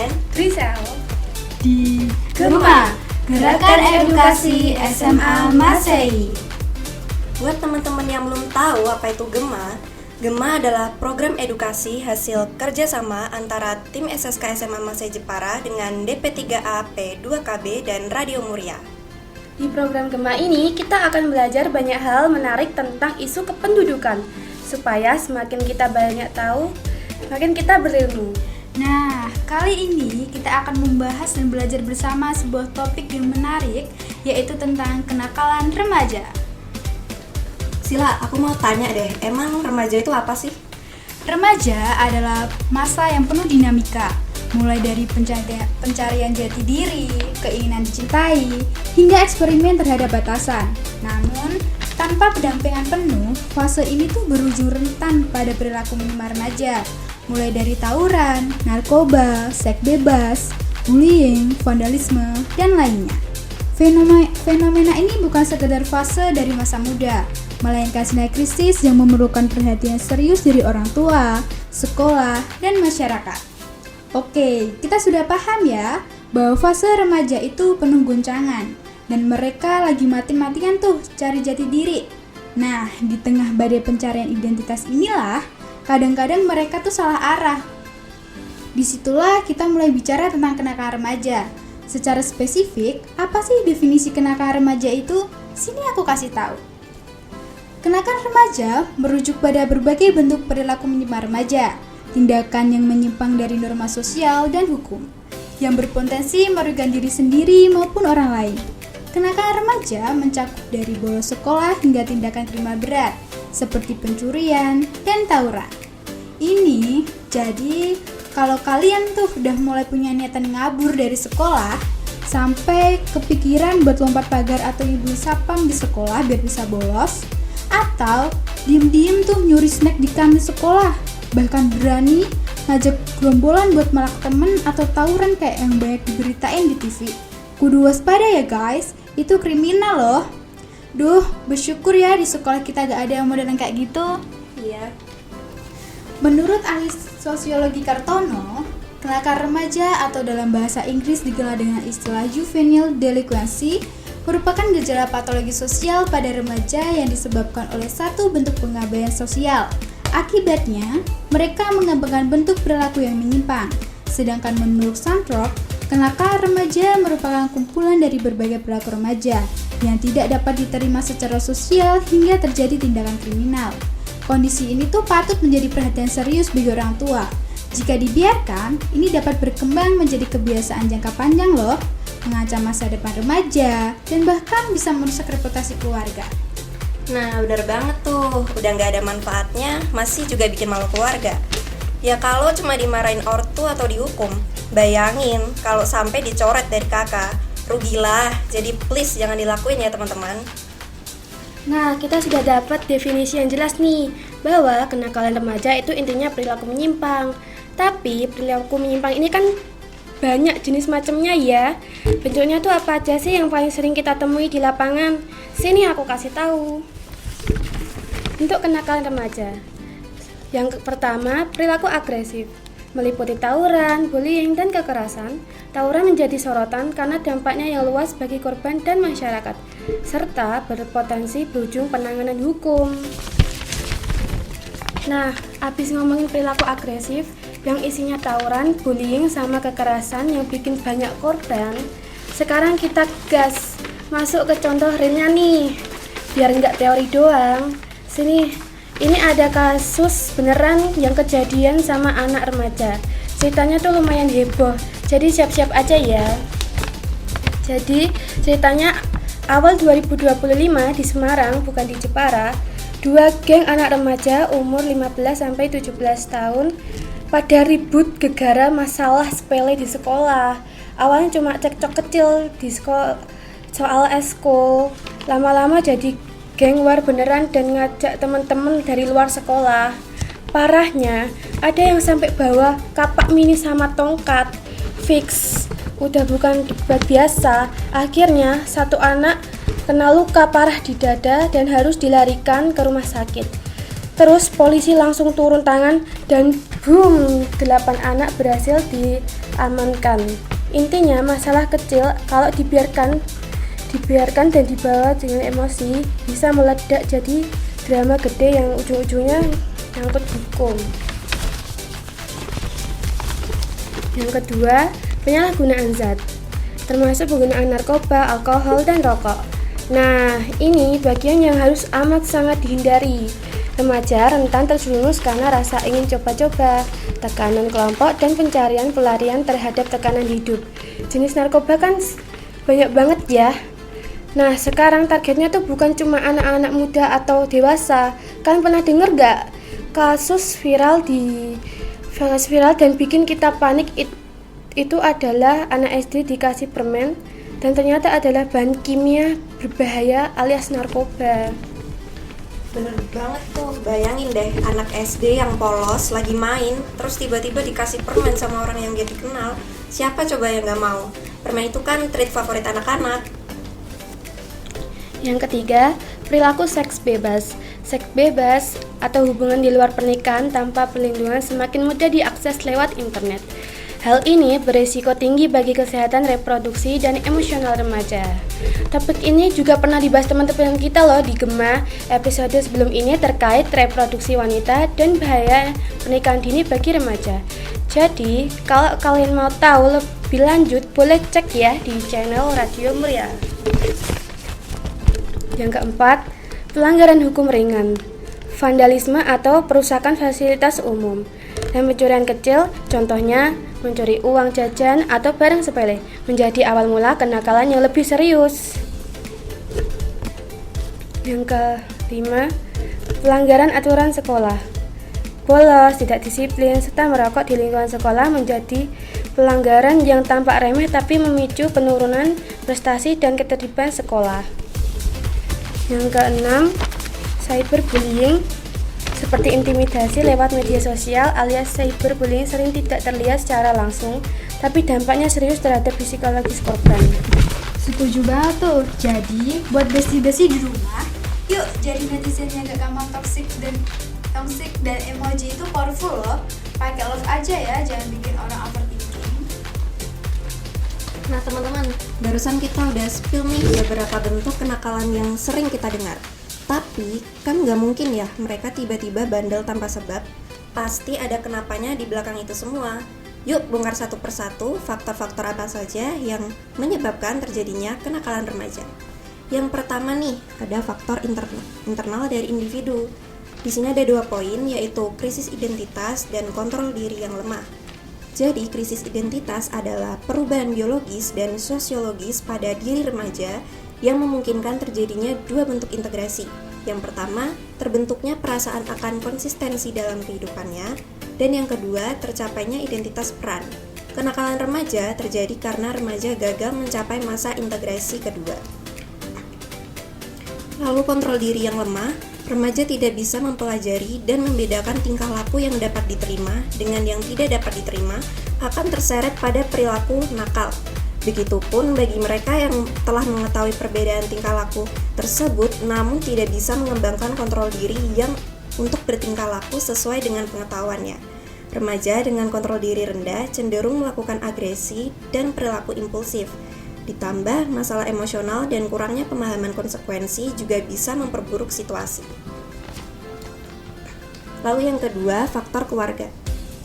dan Rizal di Gema, Gerakan Edukasi SMA Masehi. Buat teman-teman yang belum tahu apa itu Gema, Gema adalah program edukasi hasil kerjasama antara tim SSK SMA Masehi Jepara dengan DP3A P2KB dan Radio Muria. Di program Gema ini kita akan belajar banyak hal menarik tentang isu kependudukan supaya semakin kita banyak tahu, makin kita berilmu. Nah, kali ini kita akan membahas dan belajar bersama sebuah topik yang menarik, yaitu tentang kenakalan remaja. Sila, aku mau tanya deh, emang remaja itu apa sih? Remaja adalah masa yang penuh dinamika, mulai dari pencarian jati diri, keinginan dicintai, hingga eksperimen terhadap batasan. Namun, tanpa pendampingan penuh, fase ini tuh berujung rentan pada perilaku minima remaja, mulai dari tawuran, narkoba, seks bebas, bullying, vandalisme, dan lainnya. Fenomena ini bukan sekedar fase dari masa muda, melainkan sinyal krisis yang memerlukan perhatian serius dari orang tua, sekolah, dan masyarakat. Oke, kita sudah paham ya bahwa fase remaja itu penuh goncangan dan mereka lagi mati-matian tuh cari jati diri. Nah, di tengah badai pencarian identitas inilah kadang-kadang mereka tuh salah arah. Disitulah kita mulai bicara tentang kenakalan remaja. Secara spesifik, apa sih definisi kenakalan remaja itu? Sini aku kasih tahu. Kenakalan remaja merujuk pada berbagai bentuk perilaku minima remaja, tindakan yang menyimpang dari norma sosial dan hukum, yang berpotensi merugikan diri sendiri maupun orang lain. Kenakalan remaja mencakup dari bolos sekolah hingga tindakan kriminal berat, seperti pencurian dan tawuran. Ini jadi kalau kalian tuh udah mulai punya niatan ngabur dari sekolah, sampai kepikiran buat lompat pagar atau nyebul sapam di sekolah biar bisa bolos, atau diem-diem tuh nyuri snack di kantin sekolah, bahkan berani ngajak gerombolan buat malak temen atau tawuran kayak yang banyak diberitain di TV. Kudu waspada ya guys, itu kriminal loh. Duh, bersyukur ya di sekolah kita gak ada yang modern kayak gitu. Iya. Menurut ahli sosiologi Kartono, kenakalan remaja atau dalam bahasa Inggris dikenal dengan istilah juvenile delinquency merupakan gejala patologi sosial pada remaja yang disebabkan oleh satu bentuk pengabaian sosial. Akibatnya, mereka mengembangkan bentuk perilaku yang menyimpang. Sedangkan menurut Santrop, kenakalan remaja merupakan kumpulan dari berbagai perilaku remaja yang tidak dapat diterima secara sosial hingga terjadi tindakan kriminal. Kondisi ini tuh patut menjadi perhatian serius bagi orang tua. Jika dibiarkan, ini dapat berkembang menjadi kebiasaan jangka panjang loh, mengancam masa depan remaja, dan bahkan bisa merusak reputasi keluarga. Nah, benar banget tuh, udah gak ada manfaatnya, masih juga bikin malu keluarga. Ya kalau cuma dimarahin ortu atau dihukum, bayangin kalau sampai dicoret dari kakak, rugilah. Jadi please jangan dilakuin ya teman-teman. Nah, kita sudah dapat definisi yang jelas nih, bahwa kenakalan remaja itu intinya perilaku menyimpang. Tapi perilaku menyimpang ini kan banyak jenis macamnya ya. Bentuknya tuh apa aja sih yang paling sering kita temui di lapangan? Sini aku kasih tahu. Untuk kenakalan remaja, yang pertama, perilaku agresif, meliputi tawuran, bullying, dan kekerasan. Tawuran menjadi sorotan karena dampaknya yang luas bagi korban dan masyarakat, serta berpotensi berujung penanganan hukum. Nah, habis ngomongin perilaku agresif yang isinya tawuran, bullying, sama kekerasan yang bikin banyak korban, sekarang kita gas masuk ke contoh realnya nih, biar nggak teori doang. Sini, ini ada kasus beneran yang kejadian sama anak remaja. Ceritanya tuh lumayan heboh, jadi siap-siap aja ya. Jadi ceritanya awal 2025 di Semarang, bukan di Jepara, 2 geng anak remaja umur 15-17 tahun pada ribut gegara masalah sepele di sekolah. Awalnya cuma cekcok kecil di sekolah soal eskul, lama-lama jadi geng war beneran dan ngajak teman-teman dari luar sekolah. Parahnya, ada yang sampai bawa kapak mini sama tongkat. Fix, udah bukan debat biasa. Akhirnya, satu anak kena luka parah di dada dan harus dilarikan ke rumah sakit. Terus polisi langsung turun tangan dan boom, 8 anak berhasil diamankan. Intinya masalah kecil kalau dibiarkan dan dibawa dengan emosi bisa meledak jadi drama gede yang ujung-ujungnya nyangkut hukum. Yang kedua, penyalahgunaan zat, termasuk penggunaan narkoba, alkohol, dan rokok. Nah, ini bagian yang harus amat sangat dihindari. Remaja rentan terjerumus karena rasa ingin coba-coba, tekanan kelompok, dan pencarian pelarian terhadap tekanan hidup. Jenis narkoba kan banyak banget ya. Nah, sekarang targetnya tuh bukan cuma anak-anak muda atau dewasa. Kalian pernah denger gak kasus viral dan bikin kita panik itu adalah anak SD dikasih permen dan ternyata adalah bahan kimia berbahaya alias narkoba. Bener banget tuh, bayangin deh anak SD yang polos lagi main terus tiba-tiba dikasih permen sama orang yang dia dikenal. Siapa coba yang gak mau? Permen itu kan treat favorit anak-anak. Yang ketiga, perilaku seks bebas. Seks bebas atau hubungan di luar pernikahan tanpa perlindungan semakin mudah diakses lewat internet. Hal ini berisiko tinggi bagi kesehatan reproduksi dan emosional remaja. Topik ini juga pernah dibahas teman-teman kita loh di Gema episode sebelum ini terkait reproduksi wanita dan bahaya pernikahan dini bagi remaja. Jadi, kalau kalian mau tahu lebih lanjut, boleh cek ya di channel Radio Mulia. Yang keempat, pelanggaran hukum ringan, vandalisme atau perusakan fasilitas umum, dan pencurian kecil, contohnya mencuri uang jajan atau barang sepele, menjadi awal mula kenakalan yang lebih serius. Yang kelima, pelanggaran aturan sekolah, bolos, tidak disiplin, serta merokok di lingkungan sekolah menjadi pelanggaran yang tampak remeh tapi memicu penurunan prestasi dan ketertiban sekolah. Yang keenam, cyberbullying seperti intimidasi lewat media sosial alias cyberbullying sering tidak terlihat secara langsung, tapi dampaknya serius terhadap psikologis korban. Setuju banget tuh. Jadi, buat besti-besti di rumah, yuk jadi netizen yang gak gampang toxic dan emoji itu powerful loh. Pakai love aja ya, jangan bikin orang overthinking. Nah teman-teman, barusan kita udah spill nih beberapa bentuk kenakalan yang sering kita dengar. Tapi kan gak mungkin ya mereka tiba-tiba bandel tanpa sebab. Pasti ada kenapanya di belakang itu semua. Yuk bongkar satu persatu faktor-faktor apa saja yang menyebabkan terjadinya kenakalan remaja. Yang pertama nih, ada faktor internal dari individu. Di sini ada 2 poin, yaitu krisis identitas dan kontrol diri yang lemah. Jadi, krisis identitas adalah perubahan biologis dan sosiologis pada diri remaja yang memungkinkan terjadinya 2 bentuk integrasi. Yang pertama, terbentuknya perasaan akan konsistensi dalam kehidupannya, dan yang kedua, tercapainya identitas peran. Kenakalan remaja terjadi karena remaja gagal mencapai masa integrasi kedua. Lalu kontrol diri yang lemah, remaja tidak bisa mempelajari dan membedakan tingkah laku yang dapat diterima dengan yang tidak dapat diterima akan terseret pada perilaku nakal. Begitupun bagi mereka yang telah mengetahui perbedaan tingkah laku tersebut namun tidak bisa mengembangkan kontrol diri yang untuk bertingkah laku sesuai dengan pengetahuannya. Remaja dengan kontrol diri rendah cenderung melakukan agresi dan perilaku impulsif. Ditambah masalah emosional dan kurangnya pemahaman konsekuensi juga bisa memperburuk situasi. Lalu yang kedua, faktor keluarga.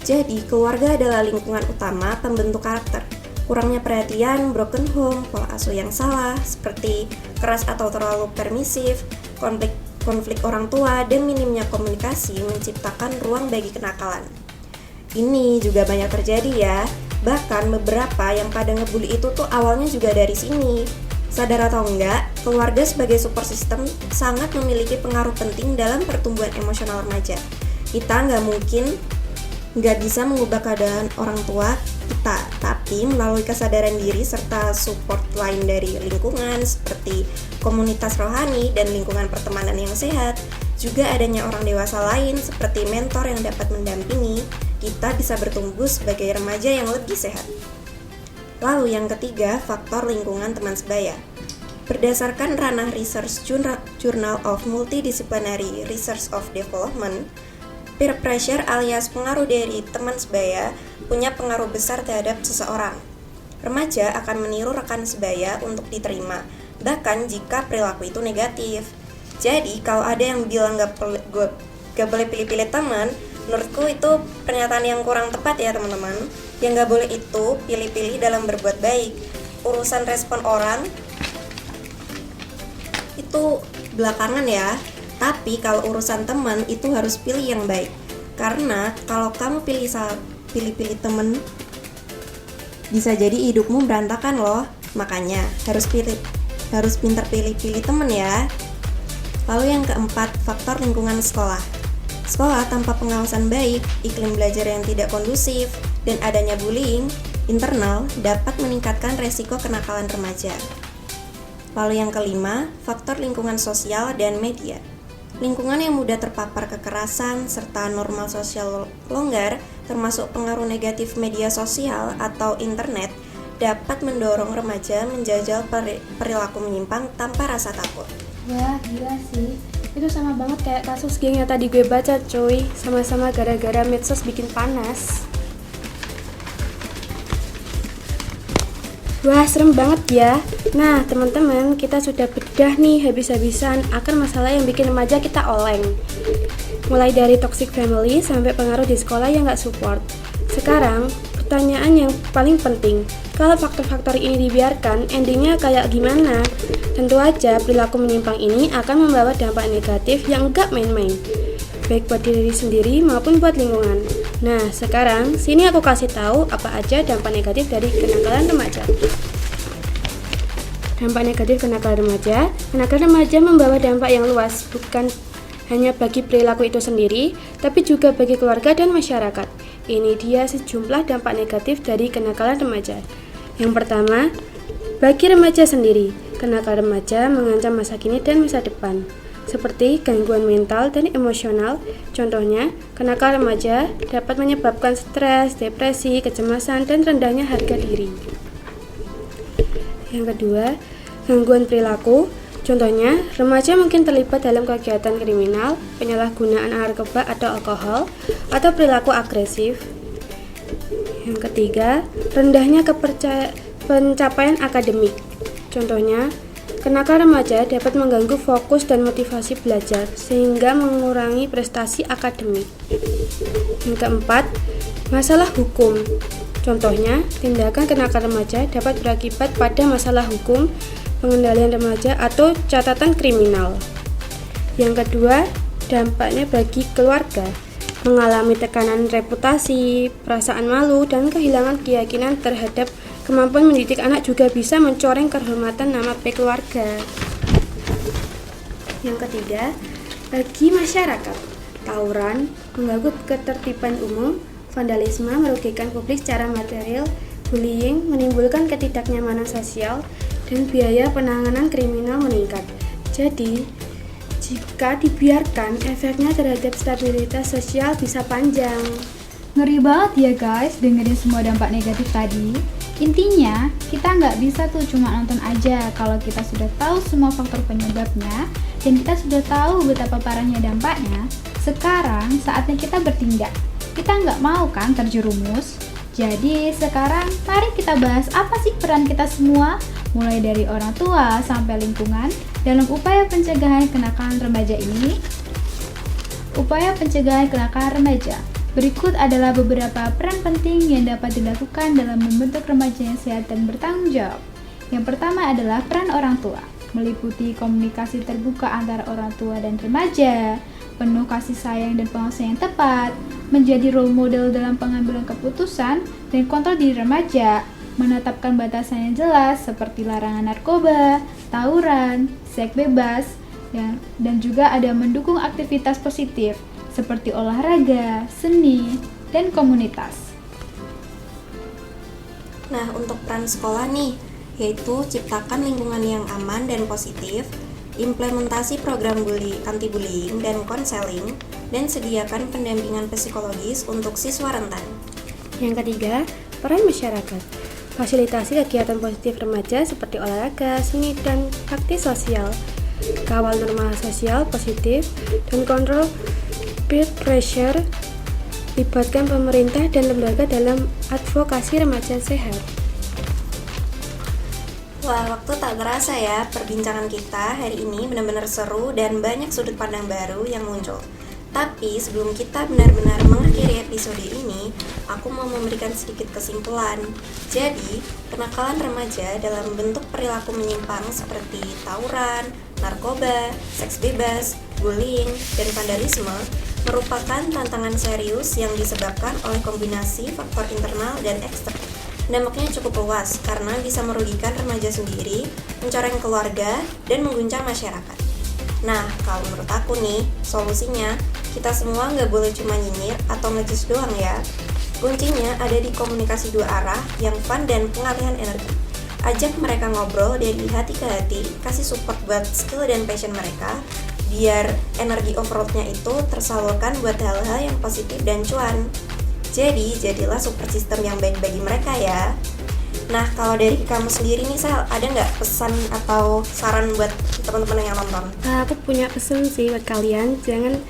Jadi, keluarga adalah lingkungan utama pembentuk karakter. Kurangnya perhatian, broken home, pola asuh yang salah, seperti keras atau terlalu permisif, konflik orang tua, dan minimnya komunikasi menciptakan ruang bagi kenakalan. Ini juga banyak terjadi ya. Bahkan beberapa yang pada ngebully itu tuh awalnya juga dari sini. Sadar atau enggak, keluarga sebagai support system sangat memiliki pengaruh penting dalam pertumbuhan emosional remaja. Kita nggak bisa mengubah keadaan orang tua kita, tapi melalui kesadaran diri serta support lain dari lingkungan seperti komunitas rohani dan lingkungan pertemanan yang sehat, juga adanya orang dewasa lain seperti mentor yang dapat mendampingi, kita bisa bertumbuh sebagai remaja yang lebih sehat. Lalu yang ketiga, faktor lingkungan teman sebaya. Berdasarkan ranah Research Journal of Multidisciplinary Research of Development, peer pressure alias pengaruh dari teman sebaya punya pengaruh besar terhadap seseorang. Remaja akan meniru rekan sebaya untuk diterima, bahkan jika perilaku itu negatif. Jadi kalau ada yang bilang gak boleh pilih-pilih teman, menurutku itu pernyataan yang kurang tepat ya teman-teman. Yang gak boleh itu pilih-pilih dalam berbuat baik. Urusan respon orang itu belakangan ya. Tapi kalau urusan teman itu harus pilih yang baik. Karena kalau kamu pilih-pilih teman, bisa jadi hidupmu berantakan loh. Makanya harus pintar pilih-pilih teman ya. Lalu yang keempat, faktor lingkungan sekolah. Sekolah tanpa pengawasan baik, iklim belajar yang tidak kondusif, dan adanya bullying internal dapat meningkatkan resiko kenakalan remaja. Lalu yang kelima, faktor lingkungan sosial dan media. Lingkungan yang mudah terpapar kekerasan serta normal sosial longgar, termasuk pengaruh negatif media sosial atau internet, dapat mendorong remaja menjajal perilaku menyimpang tanpa rasa takut. Wah, gila sih. Itu sama banget kayak kasus geng yang tadi gue baca, cuy. Sama-sama gara-gara medsos bikin panas. Wah, serem banget ya. Nah, teman-teman, kita sudah bedah nih habis-habisan akan masalah yang bikin remaja kita oleng. Mulai dari toxic family sampai pengaruh di sekolah yang gak support. Sekarang, pertanyaan yang paling penting, kalau faktor-faktor ini dibiarkan, endingnya kayak gimana? Tentu aja perilaku menyimpang ini akan membawa dampak negatif yang gak main-main, baik buat diri sendiri maupun buat lingkungan. Nah, sekarang sini aku kasih tahu apa aja dampak negatif dari kenakalan remaja. Dampak negatif kenakalan remaja membawa dampak yang luas, bukan hanya bagi perilaku itu sendiri, tapi juga bagi keluarga dan masyarakat. Ini dia sejumlah dampak negatif dari kenakalan remaja. Yang pertama, bagi remaja sendiri, kenakalan remaja mengancam masa kini dan masa depan, seperti gangguan mental dan emosional. Contohnya, kenakalan remaja dapat menyebabkan stres, depresi, kecemasan, dan rendahnya harga diri. Yang kedua, gangguan perilaku. Contohnya, remaja mungkin terlibat dalam kegiatan kriminal, penyalahgunaan narkoba atau alkohol, atau perilaku agresif. Yang ketiga, rendahnya pencapaian akademik. Contohnya, kenakalan remaja dapat mengganggu fokus dan motivasi belajar, sehingga mengurangi prestasi akademik. Yang keempat, masalah hukum. Contohnya, tindakan kenakalan remaja dapat berakibat pada masalah hukum, pengendalian remaja, atau catatan kriminal. Yang kedua, dampaknya bagi keluarga. Mengalami tekanan reputasi, perasaan malu, dan kehilangan keyakinan terhadap kemampuan mendidik anak juga bisa mencoreng kehormatan nama baik keluarga. Yang ketiga, bagi masyarakat, tawuran, mengganggu ketertiban umum, vandalisme, merugikan publik secara material, bullying, menimbulkan ketidaknyamanan sosial, dan biaya penanganan kriminal meningkat. Jadi, jika dibiarkan, efeknya terhadap stabilitas sosial bisa panjang. Ngeri banget ya guys dengerin semua dampak negatif tadi. Intinya, kita nggak bisa tuh cuma nonton aja. Kalau kita sudah tahu semua faktor penyebabnya dan kita sudah tahu betapa parahnya dampaknya, sekarang saatnya kita bertindak. Kita nggak mau kan terjerumus? Jadi sekarang mari kita bahas apa sih peran kita semua, mulai dari orang tua sampai lingkungan dalam upaya pencegahan kenakalan remaja ini. Upaya pencegahan kenakalan remaja. Berikut adalah beberapa peran penting yang dapat dilakukan dalam membentuk remaja yang sehat dan bertanggung jawab. Yang pertama adalah peran orang tua, meliputi komunikasi terbuka antara orang tua dan remaja, penuh kasih sayang dan pengawasan yang tepat, menjadi role model dalam pengambilan keputusan dan kontrol diri remaja, menetapkan batasan yang jelas seperti larangan narkoba, tawuran, seks bebas, dan juga ada mendukung aktivitas positif seperti olahraga, seni, dan komunitas. Nah, untuk peran sekolah nih, yaitu ciptakan lingkungan yang aman dan positif, implementasi program anti-bullying dan konseling, dan sediakan pendampingan psikologis untuk siswa rentan. Yang ketiga, peran masyarakat. fasilitasi kegiatan positif remaja seperti olahraga, seni, dan bakti sosial, kawal norma sosial positif, dan kontrol peer pressure, libatkan pemerintah dan lembaga dalam advokasi remaja sehat. Wah, waktu tak terasa ya, perbincangan kita hari ini benar-benar seru dan banyak sudut pandang baru yang muncul. Tapi sebelum kita benar-benar mengakhiri episode ini, aku mau memberikan sedikit kesimpulan. Jadi, kenakalan remaja dalam bentuk perilaku menyimpang seperti tawuran, narkoba, seks bebas, bullying, dan vandalisme merupakan tantangan serius yang disebabkan oleh kombinasi faktor internal dan eksternal. Dampaknya cukup luas karena bisa merugikan remaja sendiri, mencoreng keluarga, dan mengguncang masyarakat. Nah, kalau menurut aku nih, solusinya kita semua nggak boleh cuma nyinyir atau ngejudge doang ya. Kuncinya ada di komunikasi dua arah yang fun dan pengalihan energi. Ajak mereka ngobrol dari hati ke hati, kasih support buat skill dan passion mereka, biar energi overload-nya itu tersalurkan buat hal-hal yang positif dan cuan. Jadi, jadilah support system yang baik bagi mereka ya. Nah, kalau dari kamu sendiri nih, Sal, ada nggak pesan atau saran buat teman-teman yang nonton? Aku punya pesan sih buat kalian, jangan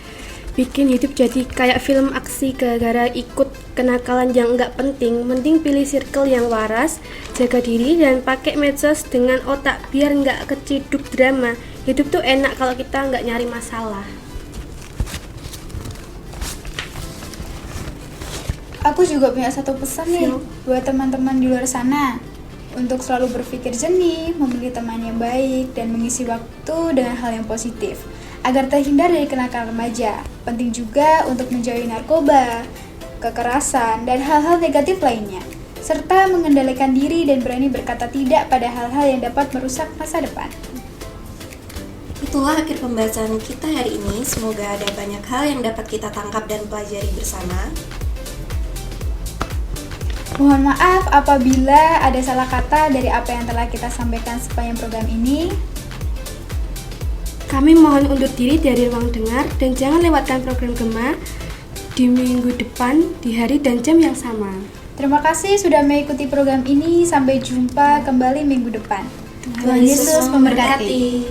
bikin hidup jadi kayak film aksi gara-gara ikut kenakalan yang nggak penting. Mending pilih circle yang waras, jaga diri, dan pakai medsos dengan otak biar nggak keciduk drama. Hidup tuh enak kalau kita nggak nyari masalah. Aku juga punya satu pesan nih buat teman-teman di luar sana. Untuk selalu berpikir jernih, memilih teman yang baik, dan mengisi waktu dengan hal yang positif agar terhindar dari kenakalan remaja. Penting juga untuk menjauhi narkoba, kekerasan, dan hal-hal negatif lainnya, serta mengendalikan diri dan berani berkata tidak pada hal-hal yang dapat merusak masa depan. Itulah akhir pembahasan kita hari ini. Semoga ada banyak hal yang dapat kita tangkap dan pelajari bersama. Mohon maaf apabila ada salah kata dari apa yang telah kita sampaikan sepanjang program ini. Kami mohon undur diri dari ruang dengar dan jangan lewatkan program Gema di minggu depan di hari dan jam yang sama. Terima kasih sudah mengikuti program ini. Sampai jumpa kembali minggu depan. Tuhan Yesus memberkati.